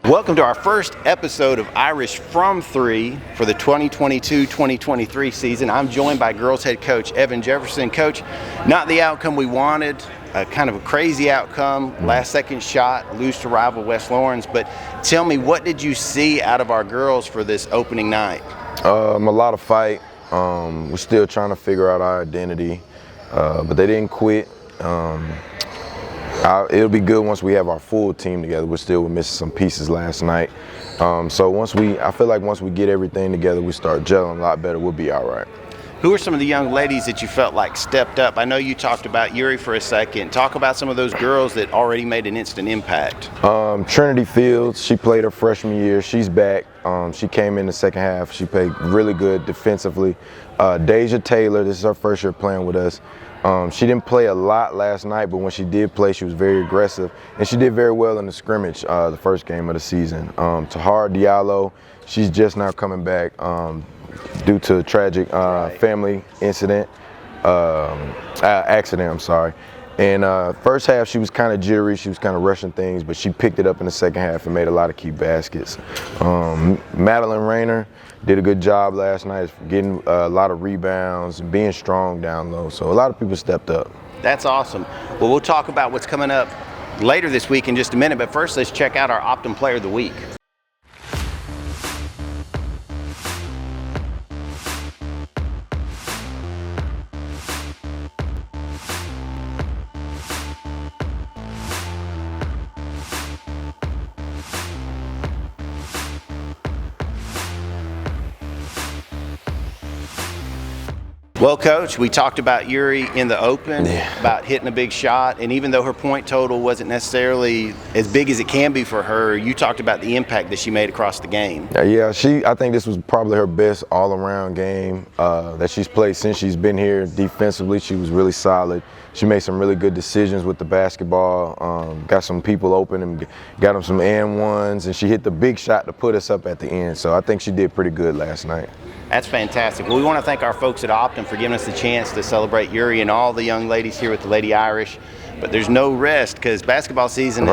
Welcome to our first episode of Irish from 3 for the 2022-2023 season. I'm joined by girls head coach Evan Jefferson. Coach, not the outcome we wanted, kind of a crazy outcome, last second shot, lose to rival West Lawrence, but tell me, what did you see out of our girls for this opening night? A lot of fight. We're still trying to figure out our identity, but they didn't quit. It'll be good once we have our full team together. We're missing some pieces last night. So I feel like once we get everything together, we start gelling a lot better, we'll be all right. Who are some of the young ladies that you felt like stepped up? I know you talked about Yuri for a second. Talk about some of those girls that already made an instant impact. Trinity Fields, she played her freshman year. She's back. She came in the second half. She played really good defensively. Deja Taylor, this is her first year playing with us. She didn't play a lot last night, but when she did play, she was very aggressive, and she did very well in the scrimmage the first game of the season. Tahar Diallo, she's just now coming back due to a tragic family accident. And first half, she was kind of jittery. She was kind of rushing things, but she picked it up in the second half and made a lot of key baskets. Madeline Rayner did a good job last night, getting a lot of rebounds, being strong down low. So a lot of people stepped up. That's awesome. Well, we'll talk about what's coming up later this week in just a minute, but first let's check out our Optim Player of the Week. Well, Coach, we talked about Yuri in the open, about hitting a big shot, and even though her point total wasn't necessarily as big as it can be for her, you talked about the impact that she made across the game. Yeah, I think this was probably her best all-around game that she's played since she's been here. Defensively, she was really solid. She made some really good decisions with the basketball, got some people open and got them some and ones, and she hit the big shot to put us up at the end. So I think she did pretty good last night. That's fantastic. Well, we want to thank our folks at Optim for giving us the chance to celebrate Yuri and all the young ladies here with the Lady Irish. But there's no rest because basketball season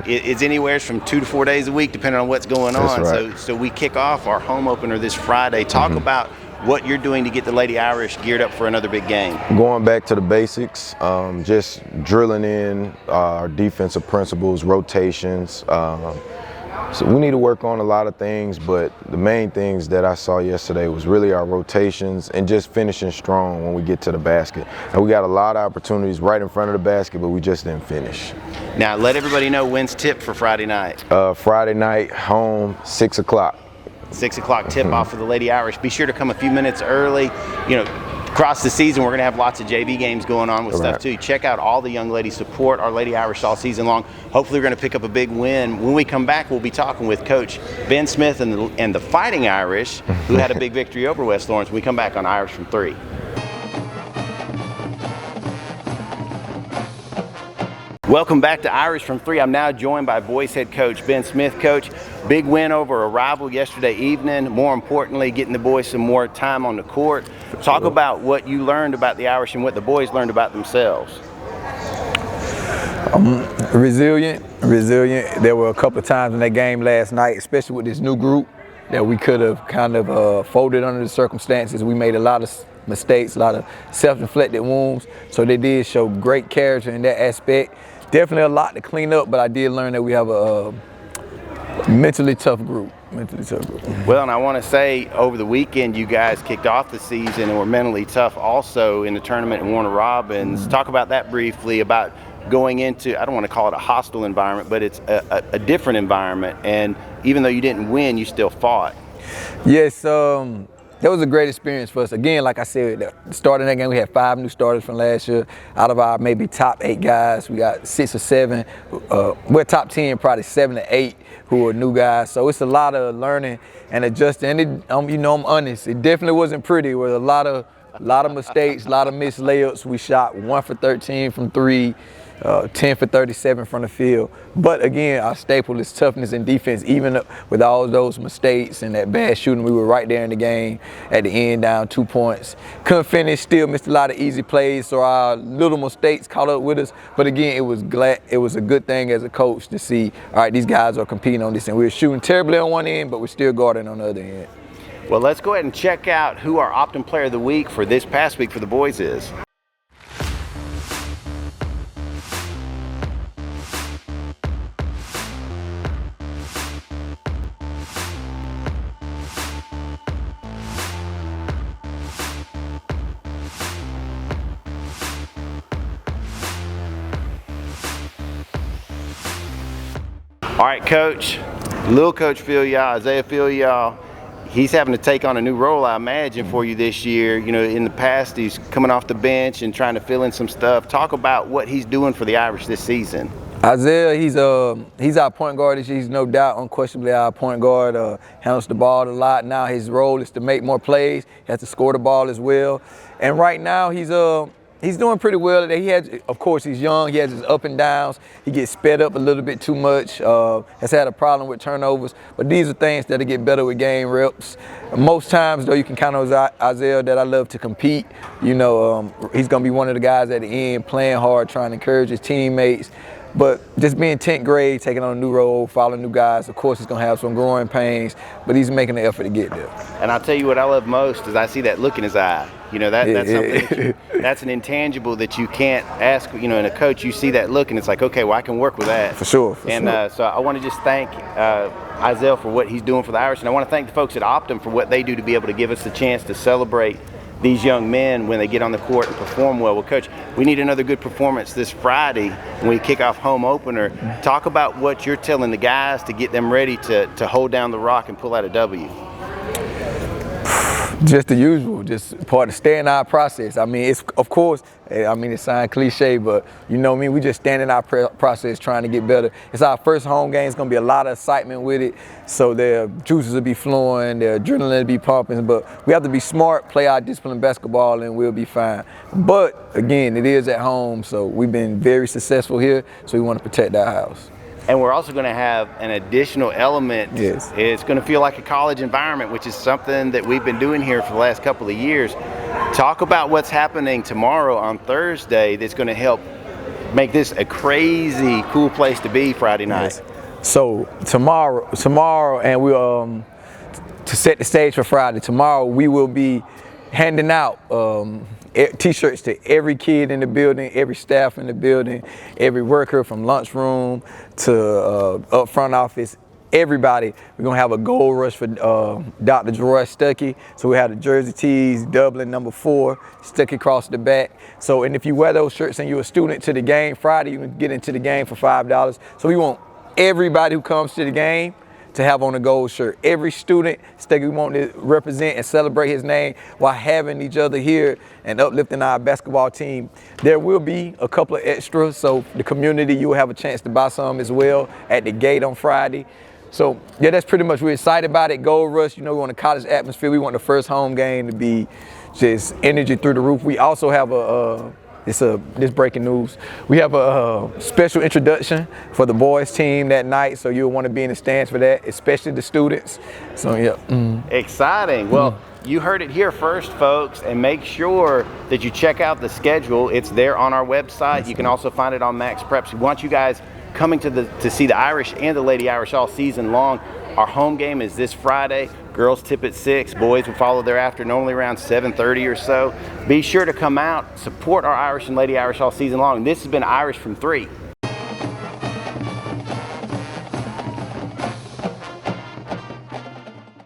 is anywhere from 2 to 4 days a week, depending on what's going on. Right. So we kick off our home opener this Friday. Talk about what you're doing to get the Lady Irish geared up for another big game. Going back to the basics, just drilling in our defensive principles, rotations. So we need to work on a lot of things, but the main things that I saw yesterday was really our rotations and just finishing strong when we get to the basket. And we got a lot of opportunities right in front of the basket, but we just didn't finish. Now, let everybody know when's tip for Friday night. Friday night, home, 6 o'clock. 6 o'clock tip-off for the Lady Irish. Be sure to come a few minutes early. Across the season, we're going to have lots of JV games going on with stuff too. Check out all the young ladies. Support our Lady Irish all season long. Hopefully, we're going to pick up a big win. When we come back, we'll be talking with Coach Ben Smith and the Fighting Irish, who had a big victory over West Lawrence. When we come back on Irish from 3. Welcome back to Irish from 3. I'm now joined by boys head coach Ben Smith. Coach, big win over a rival yesterday evening. More importantly, getting the boys some more time on the court. Talk about what you learned about the Irish and what the boys learned about themselves. Resilient. There were a couple of times in that game last night, especially with this new group, that we could have kind of folded under the circumstances. We made a lot of mistakes, a lot of self-inflicted wounds. So they did show great character in that aspect. Definitely a lot to clean up, but I did learn that we have a mentally tough group. Well, and I want to say over the weekend you guys kicked off the season and were mentally tough also in the tournament in Warner Robins. Talk about that briefly, about going into, I don't want to call it a hostile environment, but it's a different environment. And even though you didn't win, you still fought. Yes, that was a great experience for us. Again, like I said, starting that game, we had 5 new starters from last year. Out of our maybe top 8 guys, we got 6 or 7. We're top 10, probably 7 to 8 who are new guys. So it's a lot of learning and adjusting. And I'm honest, it definitely wasn't pretty. There was a lot of lot of mistakes, a lot of missed layups. We shot 1 for 13 from 3, 10 for 37 from the field. But again, our staple is toughness and defense. Even with all those mistakes and that bad shooting, we were right there in the game at the end, down 2 points. Couldn't finish, still missed a lot of easy plays, so our little mistakes caught up with us. But again, it was a good thing as a coach to see, all right, these guys are competing on this, and we were shooting terribly on one end, but we're still guarding on the other end. Well, let's go ahead and check out who our Optim Player of the Week for this past week for the boys is. All right, Coach, little Coach Philyaw, Isaiah Philyaw, he's having to take on a new role, I imagine, for you this year. You know, in the past, he's coming off the bench and trying to fill in some stuff. Talk about what he's doing for the Irish this season. Isaiah, he's our point guard. He's no doubt, unquestionably our point guard. Handles the ball a lot. Now his role is to make more plays. He has to score the ball as well. And right now he's doing pretty well. Of course, he's young. He has his up and downs. He gets sped up a little bit too much. Has had a problem with turnovers. But these are things that'll get better with game reps. Most times, though, you can count on Isaiah that I love to compete. You know, he's going to be one of the guys at the end, playing hard, trying to encourage his teammates. But just being 10th grade, taking on a new role, following new guys, of course he's going to have some growing pains, but he's making the effort to get there. And I'll tell you what I love most is I see that look in his eye. You know, that's something that's an intangible that you can't ask, you know, in a coach. You see that look and it's like, okay, well, I can work with that. For sure. So I want to just thank Isaiah for what he's doing for the Irish. And I want to thank the folks at Optim for what they do to be able to give us the chance to celebrate these young men when they get on the court and perform well. Well, Coach, we need another good performance this Friday when we kick off home opener. Talk about what you're telling the guys to get them ready to hold down the rock and pull out a W. Just the usual, just part of staying in our process. I mean, it's, of course, it sounds cliche, but you know me, we just stand in our process trying to get better. It's our first home game. It's going to be a lot of excitement with it. So their juices will be flowing, their adrenaline will be pumping, but we have to be smart, play our disciplined basketball, and we'll be fine. But again, it is at home, so we've been very successful here, so we want to protect our house. And we're also going to have an additional element. Yes. It's going to feel like a college environment, which is something that we've been doing here for the last couple of years. Talk about what's happening tomorrow on Thursday that's going to help make this a crazy cool place to be Friday night. Yes. So tomorrow, and we'll to set the stage for Friday. Tomorrow we will be handing out T-shirts to every kid in the building, every staff in the building, every worker from lunchroom to up front office, everybody. We're going to have a gold rush for Dr. Gerard Stuckey. So we have the jersey tees, Dublin #4, stuck across the back. So, and if you wear those shirts and you're a student to the game Friday, you can get into the game for $5. So we want everybody who comes to the game to have on a gold shirt. Every student, we want to represent and celebrate his name while having each other here and uplifting our basketball team. There will be a couple of extras, so the community, you will have a chance to buy some as well at the gate on Friday. So yeah, that's pretty much, we're excited about it. Gold Rush, you know, we want a college atmosphere. We want the first home game to be just energy through the roof. We also have this breaking news. We have a special introduction for the boys team that night, so you'll want to be in the stands for that, especially the students. So yeah. Exciting. Well, you heard it here first, folks, and make sure that you check out the schedule. It's there on our website. You can also find it on Max Preps. We want you guys coming to see the Irish and the Lady Irish all season long. Our home game is this Friday. Girls tip at 6, boys will follow thereafter, normally around 7:30 or so. Be sure to come out, support our Irish and Lady Irish all season long. This has been Irish from 3.